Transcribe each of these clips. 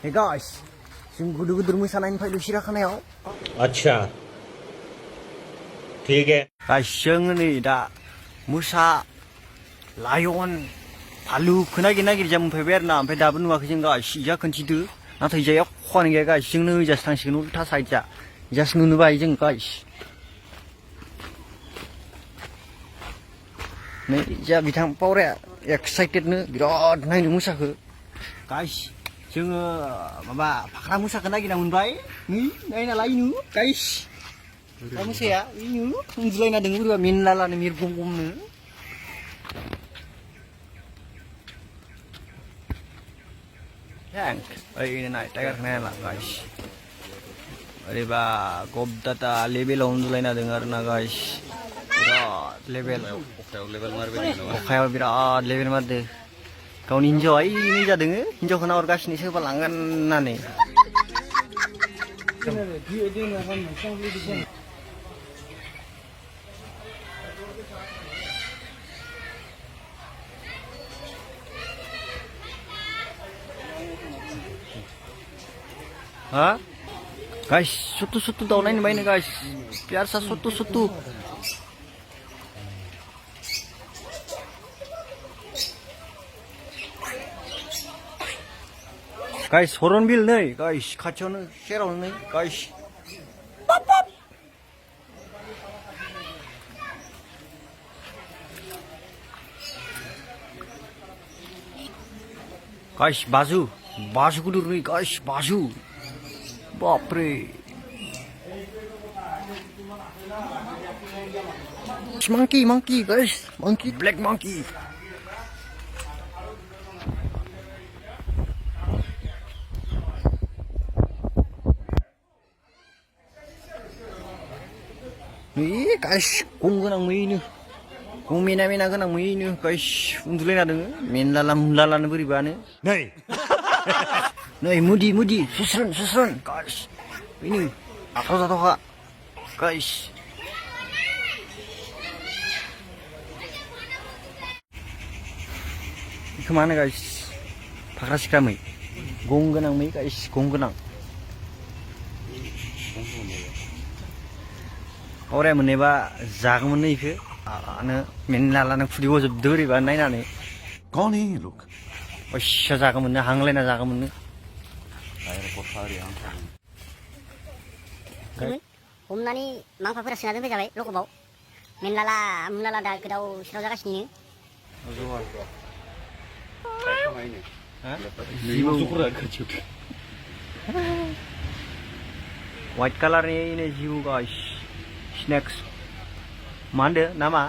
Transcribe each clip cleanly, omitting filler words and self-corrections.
Hey guys, जों गुदुर मोसानायनिफ्राय सिराखानायाव अच्छा ठीक है गाइस जोङो नै दा मोसा लायन भालु खोनागिर जा मोनफैबाय आरो ना ओमफ्राय दाबो नुवाखै जों गाइस इजा खोन्थिदो नाथाय इजा एख'आनो गैया गाइस जोंनो इजासो थांसिगोन उल्था साइड जा इजासो नुनोबो हायो जों गाइस नै इजा बिथां पावराया एक्साइटेडनो बिराद नायनो मोसाखो गाइस जोङो माबा फाख्रा मोसाखौ नागिरना मोनबाय नै नायनालाय नु गाइस दा मोसाया नु उन्दुलायना दङ बोरैबा मेनलालानो मिरगम गमनो Thank you. Ini tiger kenapa guys? Riba gobdata level uндулайна dengar na guys. Birat level. Level marbe. Oke birat level marbe. Kau enjoy ini jadeng enjoy kena orgas ni siapa langan nane. Hah? Guys, sutu daw na main guys. Biar sa sutu. Guys, horon bil nih, guys. Kacau nih, share nih, guys. Pop. Guys, baju kudur nih, guys, baju. Bapre. Monkey guys, black monkey. Nih guys, kung ganang ini. Kung mina ganang ini guys, uндулайна dong. Menlalam beribane. नहीं Nih mudi, susun, guys. Ini, atau guys. Kemana guys? Pakras kami. Gongganang mi guys, gongganang. Orang meneba जागौमोन इखो आनो मेनलालानो खुदियाव जोबदो बोरैबा नायनानै कौन है ये लोग अयस्या जागौमोन हांलायना जागौमोन हमनानै मांफाफोरा सोना दोनबाय जाबाय लकबाव मेनलाला दा गोदाव सोराव जागासिनो white color ini jiu guys snakes mana nama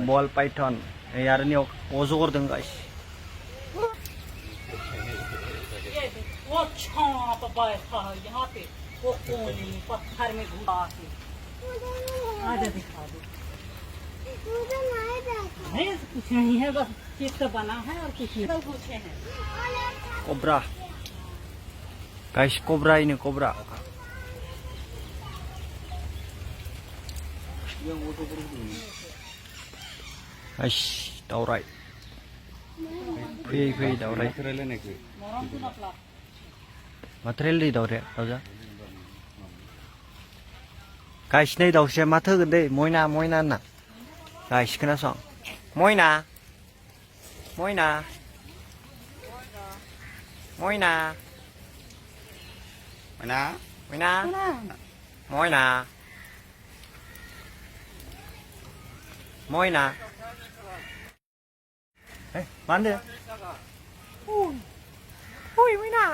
ball python यार ने ओजोर दं गाइस वो छाप बैठा है यहाँ पे वो कोने पत्थर में घुसा के आजा दिखा दो नहीं कुछ नहीं है बस चित्र बना है और कुछ नहीं कुछ है cobra guys cobra ini cobra Guys, daurai. Fui daurai. Material di daurai, tau ja. Guys, này đầu xe mát thơ đây, moina na. Guys, kena song. Moina. Moina. Hey, mana? Ui, Moina.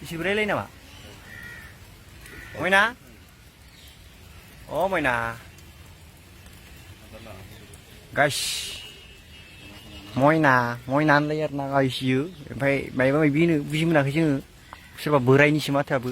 Isi berelai nama? Moina. Oh, Moina. Guys. Moina layar na guys you. Oमफ्राय मायबा मायबि मोनाखै जोङो सोरबा बोरायनिसो माथोआबो